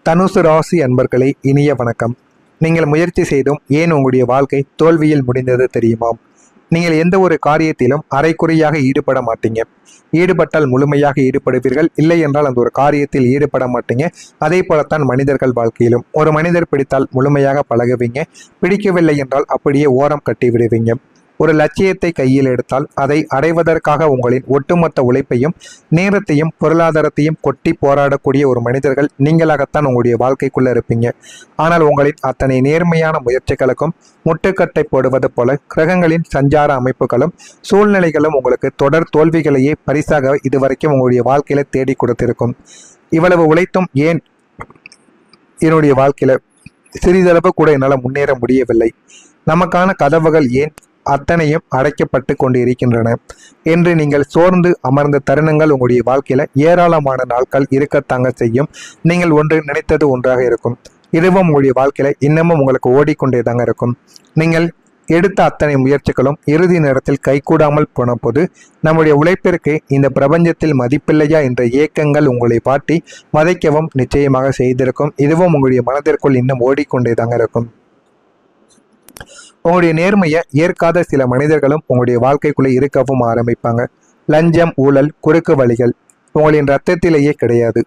தனுசு ராசி அன்பர்களே, இனிய வணக்கம். நீங்கள் முயற்சி செய்தும் ஏன் உங்களுடைய வாழ்க்கை தோல்வியில் முடிந்தது தெரியுமா? நீங்கள் எந்த ஒரு காரியத்திலும் அரைக்குறையாக ஈடுபட மாட்டீங்க. ஈடுபட்டால் முழுமையாக ஈடுபடுவீர்கள், இல்லை என்றால் அந்த ஒரு காரியத்தில் ஈடுபட மாட்டீங்க. அதே போலத்தான் மனிதர்கள் வாழ்க்கையிலும் ஒரு மனிதர் பிடித்தால் முழுமையாக பழகுவீங்க, பிடிக்கவில்லை என்றால் அப்படியே ஓரம் கட்டி விடுவீங்க. ஒரு லட்சியத்தை கையில் எடுத்தால் அதை அடைவதற்காக உங்களின் ஒட்டுமொத்த உழைப்பையும் நேரத்தையும் பொருளாதாரத்தையும் கொட்டி போராடக்கூடிய ஒரு மனிதர்கள் நீங்களாகத்தான் உங்களுடைய வாழ்க்கைக்குள்ள இருப்பீங்க. ஆனால் உங்களின் அத்தனை நேர்மையான முயற்சிகளுக்கும் முட்டுக்கட்டை போடுவது போல கிரகங்களின் சஞ்சார அமைப்புகளும் சூழ்நிலைகளும் உங்களுக்கு தொடர் தோல்விகளையே பரிசாக இதுவரைக்கும் உங்களுடைய வாழ்க்கையில தேடி கொடுத்திருக்கும். இவ்வளவு உழைத்தும் ஏன் என்னுடைய வாழ்க்கையில சிறிதளவு கூட என்னால் முன்னேற முடியவில்லை, நமக்கான கதவுகள் ஏன் அத்தனையும் அடைக்கப்பட்டு கொண்டு இருக்கின்றன என்று நீங்கள் சோர்ந்து அமர்ந்த தருணங்கள் உங்களுடைய வாழ்க்கையில ஏராளமான நாட்கள் இருக்கத்தாங்க செய்யும். நீங்கள் ஒன்று நினைத்தது ஒன்றாக இருக்கும். இதுவும் உங்களுடைய வாழ்க்கையில இன்னமும் உங்களுக்கு ஓடிக்கொண்டே தாங்க இருக்கும். நீங்கள் எடுத்த அத்தனை முயற்சிகளும் இறுதி நேரத்தில் கைகூடாமல் போன போது நம்முடைய உழைப்பிற்கு இந்த பிரபஞ்சத்தில் மதிப்பில்லையா என்ற ஏக்கங்கள் உங்களை பாட்டி வதைக்கவும் நிச்சயமாக செய்திருக்கும். இதுவும் உங்களுடைய மனதிற்குள் இன்னும் ஓடிக்கொண்டே தாங்க இருக்கும். உங்களுடைய நேர்மையை ஏற்காத சில மனிதர்களும் உங்களுடைய வாழ்க்கைக்குள்ளே இருக்கவும் ஆரம்பிப்பாங்க. லஞ்சம், ஊழல், குறுக்கு வழிகள் உங்களின் ரத்தத்திலேயே கிடையாது.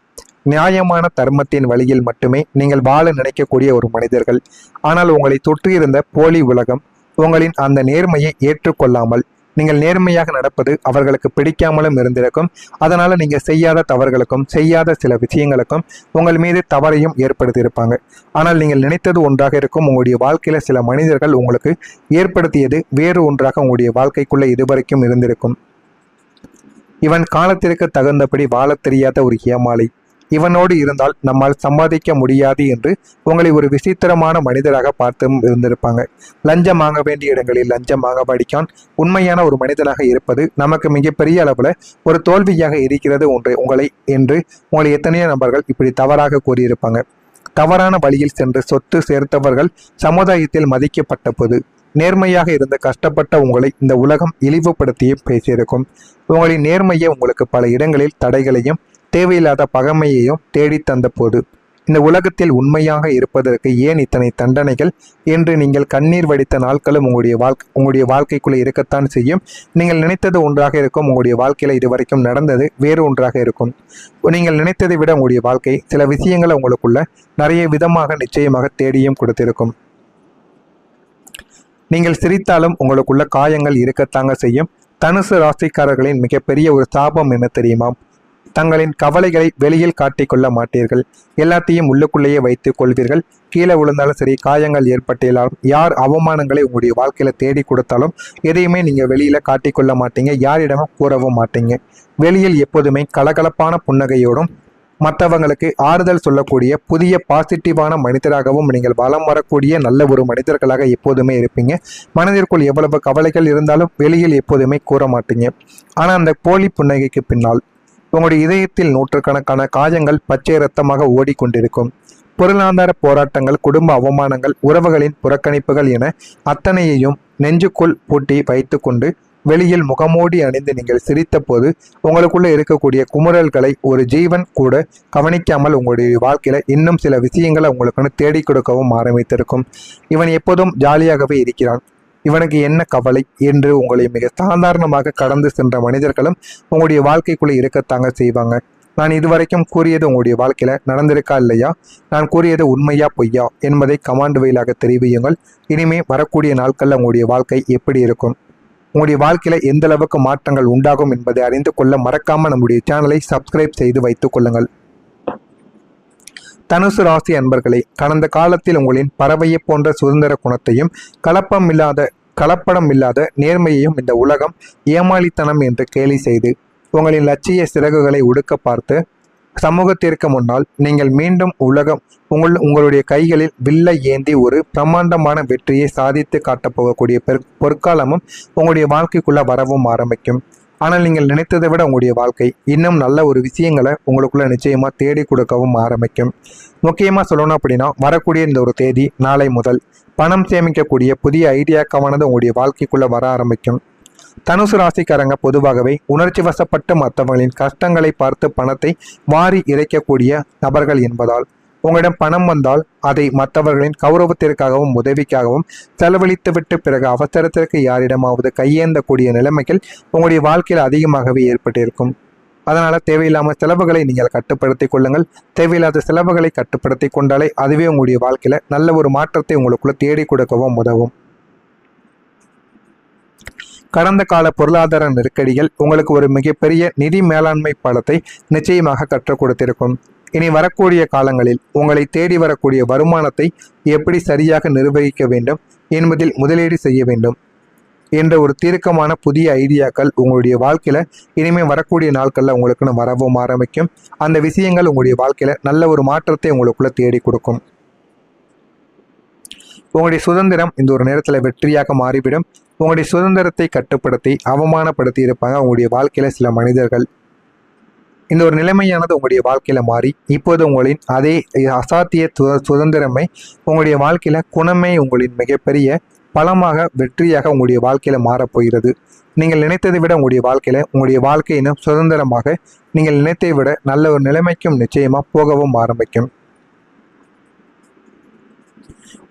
நியாயமான தர்மத்தின் வழியில் மட்டுமே நீங்கள் வாழ நினைக்கக்கூடிய ஒரு மனிதர்கள். ஆனால் உங்களை தொற்றியிருந்த போலி உலகம் உங்களின் அந்த நேர்மையை ஏற்றுக்கொள்ளாமல் நீங்கள் நேர்மையாக நடப்பது அவர்களுக்கு பிடிக்காமலும் இருந்திருக்கும். அதனால நீங்க செய்யாத தவறுகளுக்கும் செய்யாத சில விஷயங்களுக்கும் உங்கள் மீது தவறையும் ஏற்படுத்தியிருப்பாங்க. ஆனால் நீங்கள் நினைத்தது ஒன்றாக இருக்கும். உங்களுடைய வாழ்க்கையில சில மனிதர்கள் உங்களுக்கு ஏற்படுத்தியது வேறு ஒன்றாக உங்களுடைய வாழ்க்கைக்குள்ள இதுவரைக்கும் இருந்திருக்கும். இவன் காலத்திற்கு தகுந்தபடி வாழ தெரியாத ஒரு ஏமாளி, இவனோடு இருந்தால் நம்மால் சம்பாதிக்க முடியாது என்று உங்களை ஒரு விசித்திரமான மனிதராக பார்த்தும் இருந்திருப்பாங்க. லஞ்சம் வாங்க வேண்டிய இடங்களில் லஞ்சம் வாங்க படிக்கான் உண்மையான ஒரு மனிதனாக இருப்பது நமக்கு மிகப்பெரிய அளவில் ஒரு தோல்வியாக இருக்கிறது உங்களை எத்தனையோ நபர்கள் இப்படி தவறாக கூறியிருப்பாங்க. தவறான வழியில் சென்று சொத்து சேர்த்தவர்கள் சமுதாயத்தில் மதிக்கப்பட்ட போது நேர்மையாக இருந்து கஷ்டப்பட்ட உங்களை இந்த உலகம் இழிவுபடுத்தியும் பேசியிருக்கும். உங்களின் நேர்மையை உங்களுக்கு பல இடங்களில் தடைகளையும் தேவையில்லாத பகைமையையும் தேடி தந்த போது இந்த உலகத்தில் உண்மையாக இருப்பதற்கு ஏன் இத்தனை தண்டனைகள் என்று நீங்கள் கண்ணீர் வடித்த நாட்களும் உங்களுடைய வாழ்க்கைக்குள்ளே இருக்கத்தான் செய்யும். நீங்கள் நினைத்தது ஒன்றாக இருக்கும். உங்களுடைய வாழ்க்கையில இதுவரைக்கும் நடந்தது வேறு ஒன்றாக இருக்கும். நீங்கள் நினைத்ததை விட உங்களுடைய வாழ்க்கை சில விஷயங்களை உங்களுக்குள்ள நிறைய விதமாக நிச்சயமாக தேடியும் கொடுத்திருக்கும். நீங்கள் சிரித்தாலும் உங்களுக்குள்ள காயங்கள் இருக்கத்தாங்க செய்யும். தனுசு ராசிக்காரர்களின் மிகப்பெரிய ஒரு சாபம் என்ன தெரியுமா? தங்களின் கவலைகளை வெளியில் காட்டிக்கொள்ள மாட்டீர்கள். எல்லாத்தையும் உள்ளுக்குள்ளேயே வைத்துக் கொள்வீர்கள். கீழே விழுந்தாலும் சரி, காயங்கள் ஏற்பட்டாலும், யார் அவமானங்களை உங்களுடைய வாழ்க்கையில தேடி கொடுத்தாலும் எதையுமே நீங்க வெளியில காட்டிக்கொள்ள மாட்டீங்க. யாரிடமும் கூறவும் மாட்டீங்க. வெளியில் எப்போதுமே கலகலப்பான புன்னகையோடும் மற்றவங்களுக்கு ஆறுதல் சொல்லக்கூடிய புதிய பாசிட்டிவான மனிதராகவும் நீங்கள் வலம் வரக்கூடிய நல்ல ஒரு மனிதர்களாக எப்போதுமே இருப்பீங்க. மனதிற்குள் எவ்வளவு கவலைகள் இருந்தாலும் வெளியில் எப்போதுமே கூற மாட்டீங்க. ஆனால் அந்த போலி புன்னகைக்கு பின்னால் உங்களுடைய இதயத்தில் நூற்றுக்கணக்கான காயங்கள் பச்சை இரத்தமாக ஓடிக்கொண்டிருக்கும். பொருளாதார போராட்டங்கள், குடும்ப அவமானங்கள், உறவுகளின் புறக்கணிப்புகள் என அத்தனையையும் நெஞ்சுக்குள் பூட்டி வைத்து கொண்டு வெளியில் முகமூடி அணிந்து நீங்கள் சிரித்த போது உங்களுக்குள்ள இருக்கக்கூடிய குமுறல்களை ஒரு ஜீவன் கூட கவனிக்காமல் உங்களுடைய வாழ்க்கையில இன்னும் சில விஷயங்களை உங்களுக்கு தேடி கொடுக்கவும் ஆரம்பித்திருக்கும். இவன் எப்போதும் ஜாலியாகவே இருக்கிறான், இவனுக்கு என்ன கவலை என்று உங்களை மிக சாதாரணமாக கடந்து சென்ற மனிதர்களும் உங்களுடைய வாழ்க்கைக்குள்ளே இருக்கத்தாங்க செய்வாங்க. நான் இதுவரைக்கும் கூறியது உங்களுடைய வாழ்க்கையில நடந்திருக்கா இல்லையா, நான் கூறியது உண்மையா பொய்யா என்பதை கமாண்ட் வழியாக தெரிவியுங்கள். இனிமே வரக்கூடிய நாட்கள்ல உங்களுடைய வாழ்க்கை எப்படி இருக்கும், உங்களுடைய வாழ்க்கையில எந்த அளவுக்கு மாற்றங்கள் உண்டாகும் என்பதை அறிந்து கொள்ள மறக்காம நம்முடைய சேனலை சப்ஸ்கிரைப் செய்து வைத்துக் கொள்ளுங்கள். தனுசு ராசி அன்பர்களே, கடந்த காலத்தில் உங்களின் பறவையை போன்ற சுதந்திர குணத்தையும் கலப்படம் இல்லாத நேர்மையையும் இந்த உலகம் ஏமாளித்தனம் என்று கேலி செய்து உங்களின் லட்சிய சிறகுகளை உடுக்க பார்த்து சமூகத்திற்கு முன்னால் நீங்கள் மீண்டும் உங்களுடைய கைகளில் வில்லை ஏந்தி ஒரு பிரம்மாண்டமான வெற்றியை சாதித்து காட்டப் போகக்கூடிய பொற்காலமும் உங்களுடைய வாழ்க்கைக்குள்ள வரவும் ஆரம்பிக்கும். ஆனால் நீங்கள் நினைத்ததை விட உங்களுடைய வாழ்க்கை இன்னும் நல்ல ஒரு விஷயங்களை உங்களுக்குள்ள நிச்சயமா தேடி கொடுக்கவும் ஆரம்பிக்கும். முக்கியமா சொல்லணும் அப்படின்னா, வரக்கூடிய இந்த ஒரு தேதி நாளை முதல் பணம் சேமிக்கக்கூடிய புதிய ஐடியாக்கானது உங்களுடைய வாழ்க்கைக்குள்ள வர ஆரம்பிக்கும். தனுசு ராசிக்காரங்க பொதுவாகவே உணர்ச்சி வசப்பட்டு மற்றவர்களின் கஷ்டங்களை பார்த்து பணத்தை வாரி இறைக்கக்கூடிய நபர்கள் என்பதால் உங்களிடம் பணம் வந்தால் அதை மற்றவர்களின் கௌரவத்திற்காகவும் உதவிக்காகவும் செலவழித்துவிட்டு பிறகு அவசரத்திற்கு யாரிடமாவது கையேந்தக்கூடிய நிலைமைகள் உங்களுடைய வாழ்க்கையில் அதிகமாகவே ஏற்பட்டிருக்கும். அதனால் தேவையில்லாமல் செலவுகளை நீங்கள் கட்டுப்படுத்தி கொள்ளுங்கள். தேவையில்லாத செலவுகளை கட்டுப்படுத்தி கொண்டாலே அதுவே உங்களுடைய வாழ்க்கையில் நல்ல ஒரு மாற்றத்தை உங்களுக்குள்ள தேடி கொடுக்கவும் உதவும். கடந்த கால பொருளாதார நெருக்கடிகள் உங்களுக்கு ஒரு மிகப்பெரிய நிதி மேலாண்மை பாடத்தை நிச்சயமாக கற்றுக் கொடுத்திருக்கும். இனி வரக்கூடிய காலங்களில் உங்களை தேடி வரக்கூடிய வருமானத்தை எப்படி சரியாக நிர்வகிக்க வேண்டும் என்பதில் முதலீடு செய்ய வேண்டும் என்ற ஒரு தீர்க்கமான புதிய ஐடியாக்கள் உங்களுடைய வாழ்க்கையில இனிமேல் வரக்கூடிய நாட்கள்ல உங்களுக்குன்னு வரவும் ஆரம்பிக்கும். அந்த விஷயங்கள் உங்களுடைய வாழ்க்கையில நல்ல ஒரு மாற்றத்தை உங்களுக்குள்ள தேடி கொடுக்கும். உங்களுடைய சுதந்திரம் இந்த ஒரு நேரத்தில் வெற்றியாக மாறிவிடும். உங்களுடைய சுதந்திரத்தை கட்டுப்படுத்தி அவமானப்படுத்தி இருப்பாங்க உங்களுடைய வாழ்க்கையில சில மனிதர்கள். இந்த ஒரு நிலைமையானது உங்களுடைய வாழ்க்கையில மாறி இப்போது உங்களின் அதே அசாத்திய சுதந்திரமே உங்களுடைய வாழ்க்கையில குணமே உங்களின் மிகப்பெரிய பலமாக வெற்றியாக உங்களுடைய வாழ்க்கையில மாறப்போகிறது. நீங்கள் நினைத்ததை விட உங்களுடைய வாழ்க்கையில உங்களுடைய வாழ்க்கையினும் சுதந்திரமாக நீங்கள் நினைத்ததை விட நல்ல ஒரு நிலைமைக்கும் நிச்சயமா போகவும் ஆரம்பிக்கும்.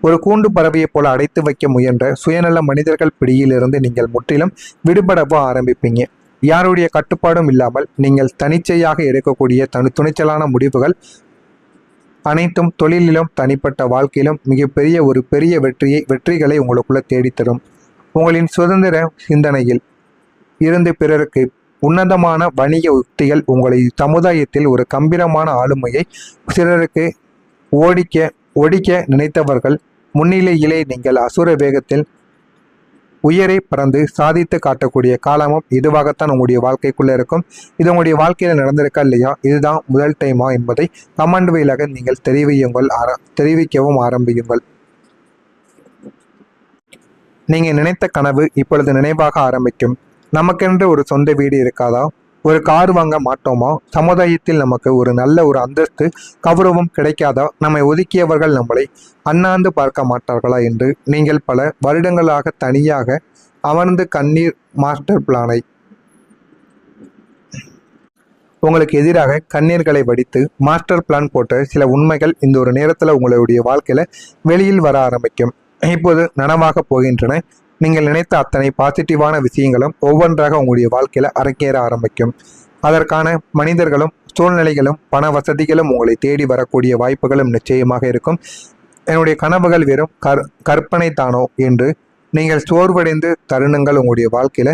ஒரு கூண்டு பறவையை போல அடைத்து வைக்க முயன்ற சுயநல மனிதர்கள் பிடியிலிருந்து நீங்கள் முற்றிலும் விடுபடவோ ஆரம்பிப்பீங்க. யாருடைய கட்டுப்பாடும் இல்லாமல் நீங்கள் தனிச்சையாக எடுக்கக்கூடிய துணிச்சலான முடிவுகள் அனைத்தும் தொழிலிலும் தனிப்பட்ட வாழ்க்கையிலும் மிகப்பெரிய ஒரு பெரிய வெற்றிகளை உங்களுக்குள்ள தேடித்தரும். உங்களின் சுதந்திர சிந்தனையில் இருந்து பிறருக்கு உன்னதமான வணிக உத்திகள் உங்களை சமுதாயத்தில் ஒரு கம்பீரமான ஆளுமையை சிலருக்கு ஒடிக்க நினைத்தவர்கள் முன்னிலையிலே நீங்கள் அசுர வேகத்தில் உயரை பறந்து சாதித்து காட்டக்கூடிய காலமும் இதுவாகத்தான் உங்களுடைய வாழ்க்கைக்குள்ளே இருக்கும். இது உங்களுடைய வாழ்க்கையில் நடந்திருக்கா இல்லையா, இதுதான் முதல் டைமா என்பதை கமெண்ட் வழியாக நீங்கள் தெரிவிக்கவும் ஆரம்பியுங்கள். நீங்கள் நினைத்த கனவு இப்பொழுது நினைவாக ஆரம்பிக்கும். நமக்கென்று ஒரு சொந்த வீடு இருக்காதா, ஒரு கார் வாங்க மாட்டோமா, சமுதாயத்தில் நமக்கு ஒரு நல்ல ஒரு அந்தஸ்து கௌரவம் கிடைக்காதா, நம்மை ஒதுக்கியவர்கள் நம்மளை அண்ணாந்து பார்க்க மாட்டார்களா என்று நீங்கள் பல வருடங்களாக தனியாக அமர்ந்து கண்ணீர் மாஸ்டர் பிளானை உங்களுக்கு எதிராக கண்ணீர்களை வடித்து மாஸ்டர் பிளான் போட்ட சில உண்மைகள் இந்த ஒரு நேரத்தில் உங்களுடைய வாழ்க்கையில வெளியில் வர ஆரம்பிக்கும். இப்போது நனவாக போகின்றன. நீங்கள் நினைத்த அத்தனை பாசிட்டிவான விஷயங்களும் ஒவ்வொன்றாக உங்களுடைய வாழ்க்கையில அரங்கேற ஆரம்பிக்கும். அதற்கான மனிதர்களும் சூழ்நிலைகளும் பண வசதிகளும் உங்களை தேடி வரக்கூடிய வாய்ப்புகளும் நிச்சயமாக இருக்கும். என்னுடைய கனவுகள் வெறும் கற்பனை தானோ என்று நீங்கள் சோர்வடைந்து தருணங்கள் உங்களுடைய வாழ்க்கையில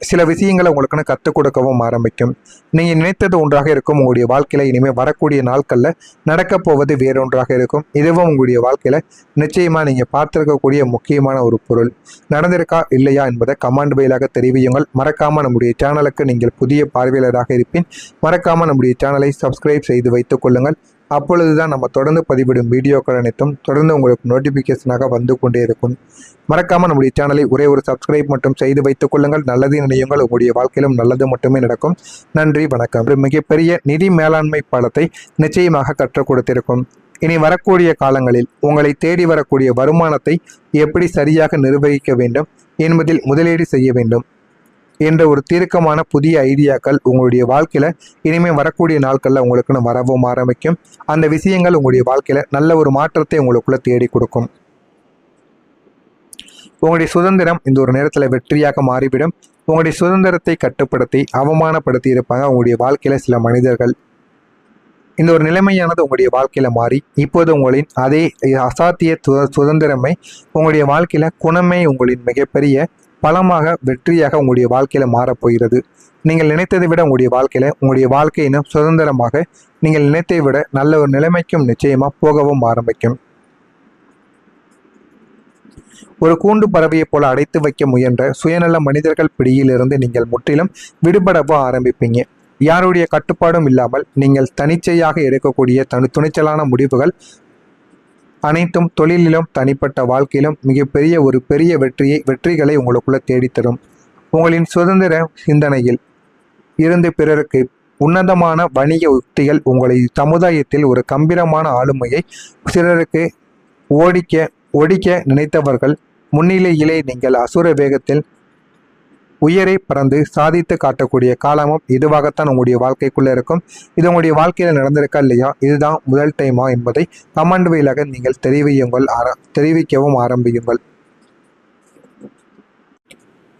சில விஷயங்களை உங்களுக்குன்னு கற்றுக் கொடுக்கவும் ஆரம்பிக்கும். நீங்கள் நினைத்தது ஒன்றாக இருக்கும். உங்களுடைய வாழ்க்கையில இனிமேல் வரக்கூடிய நாட்களில் நடக்கப் போவது வேறொன்றாக இருக்கும். இதுவும் உங்களுடைய வாழ்க்கையில நிச்சயமா நீங்கள் பார்த்திருக்கக்கூடிய முக்கியமான ஒரு பொருள் நடந்திருக்கா இல்லையா என்பதை கமெண்ட் வழியாக தெரிவியுங்கள். மறக்காம நம்முடைய சேனலுக்கு நீங்கள் புதிய பார்வையாளராக இருப்பின் மறக்காம நம்முடைய சேனலை சப்ஸ்கிரைப் செய்து வைத்துக் கொள்ளுங்கள். அப்பொழுதுதான் நம்ம தொடர்ந்து பதிவிடும் வீடியோக்கள் அனைத்தும் தொடர்ந்து உங்களுக்கு நோட்டிஃபிகேஷனாக வந்து கொண்டே இருக்கும். மறக்காம நம்முடைய சேனலை ஒரே ஒரு சப்ஸ்கிரைப் மட்டும் செய்து வைத்துக் கொள்ளுங்கள். நல்லது நினையுங்கள். உங்களுடைய வாழ்க்கையிலும் நல்லது மட்டுமே நடக்கும். நன்றி, வணக்கம். ஒரு மிகப்பெரிய நிதி மேலாண்மை பாடத்தை நிச்சயமாக கற்றுக் கொடுத்திருக்கும். இனி வரக்கூடிய காலங்களில் உங்களை தேடி வரக்கூடிய வருமானத்தை எப்படி சரியாக நிர்வகிக்க வேண்டும் என்பதில் முதலீடு செய்ய வேண்டும் என்ற ஒரு தீர்க்கமான புதிய ஐடியாக்கள் உங்களுடைய வாழ்க்கையில இனிமேல் வரக்கூடிய நாட்கள்ல உங்களுக்குன்னு வரவும் ஆரம்பிக்கும். அந்த விஷயங்கள் உங்களுடைய வாழ்க்கையில நல்ல ஒரு மாற்றத்தை உங்களுக்குள்ள தேடி கொடுக்கும். உங்களுடைய சுதந்திரம் இந்த ஒரு நேரத்தில் வெற்றியாக மாறிவிடும். உங்களுடைய சுதந்திரத்தை கட்டுப்படுத்தி அவமானப்படுத்தி இருப்பாங்க உங்களுடைய வாழ்க்கையில சில மனிதர்கள். இந்த ஒரு நிலைமையானது உங்களுடைய வாழ்க்கையில மாறி இப்போது உங்களின் அதே அசாத்திய சுதந்திரமே உங்களுடைய வாழ்க்கையில குணமே உங்களின் மிகப்பெரிய பலமாக வெற்றியாக உங்களுடைய வாழ்க்கையில மாறப்போகிறது. நீங்கள் நினைத்ததை விட உங்களுடைய வாழ்க்கையில உங்களுடைய வாழ்க்கையினும் சுதந்திரமாக நீங்கள் நினைத்ததை விட நல்ல ஒரு நிலைமைக்கும் நிச்சயமா போகவும் ஆரம்பிக்கும். ஒரு கூண்டு பறவையை போல அடைத்து வைக்க முயன்ற சுயநல மனிதர்கள் பிடியிலிருந்து நீங்கள் முற்றிலும் விடுபடவோ ஆரம்பிப்பீங்க. யாருடைய கட்டுப்பாடும் இல்லாமல் நீங்கள் தனிச்சையாக எடுக்கக்கூடிய துணிச்சலான முடிவுகள் அனைத்தும் தொழிலிலும் தனிப்பட்ட வாழ்க்கையிலும் மிகப்பெரிய ஒரு பெரிய வெற்றிகளை உங்களுக்குள்ள தேடித்தரும். உங்களின் சுதந்திர சிந்தனையில் இருந்து பிறருக்கு உன்னதமான வணிக உத்திகள் உங்களை சமுதாயத்தில் ஒரு கம்பீரமான ஆளுமையை சிலருக்கு ஒடிக்க நினைத்தவர்கள் முன்னிலையிலே நீங்கள் அசுர வேகத்தில் உயரை பறந்து சாதித்து காட்டக்கூடிய காலமும் இதுவாகத்தான் உங்களுடைய வாழ்க்கைக்குள்ளே இருக்கும். இது உங்களுடைய வாழ்க்கையில் நடந்திருக்கா இல்லையா, இதுதான் முதல் டைமா என்பதை கமெண்ட் வழியாக நீங்கள் தெரிவிக்கவும் ஆரம்பியுங்கள்.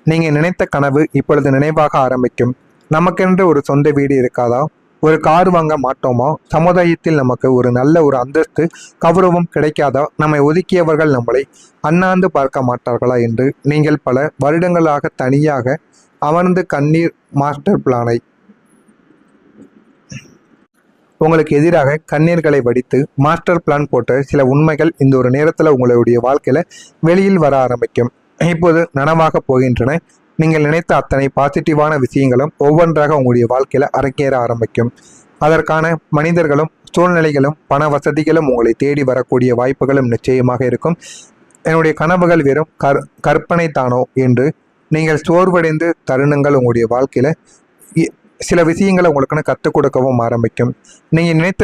நீங்கள் நினைத்த கனவு இப்பொழுது நினைவாக ஆரம்பிக்கும். நமக்கென்று ஒரு சொந்த வீடு இருக்காதா, ஒரு கார் வாங்க மாட்டோமா, சமுதாயத்தில் நமக்கு ஒரு நல்ல ஒரு அந்தஸ்து கௌரவம் கிடைக்காதா, நம்மை ஒதுக்கியவர்கள் நம்மளை அண்ணாந்து பார்க்க மாட்டார்களா என்று நீங்கள் பல வருடங்களாக தனியாக அமர்ந்து கண்ணீர் மாஸ்டர் பிளானை உங்களுக்கு எதிராக கண்ணீர்களை வடித்து மாஸ்டர் பிளான் போட்ட சில உண்மைகள் இந்த ஒரு நேரத்தில் உங்களுடைய வாழ்க்கையில வெளியில் வர ஆரம்பிக்கும். இப்போது நனவாக போகின்றன. நீங்கள் நினைத்த அத்தனை பாசிட்டிவான விஷயங்களும் ஒவ்வொன்றாக உங்களுடைய வாழ்க்கையில அரங்கேற ஆரம்பிக்கும். அதற்கான மனிதர்களும் சூழ்நிலைகளும் பண வசதிகளும் உங்களை தேடி வரக்கூடிய வாய்ப்புகளும் நிச்சயமாக இருக்கும். என்னுடைய கனவுகள் வெறும் கற்பனை தானோ என்று நீங்கள் சோர்வடைந்து தருணங்கள் உங்களுடைய வாழ்க்கையில சில விஷயங்களை உங்களுக்குன்னு கற்றுக் கொடுக்கவும் ஆரம்பிக்கும். நீங்கள் நினைத்தது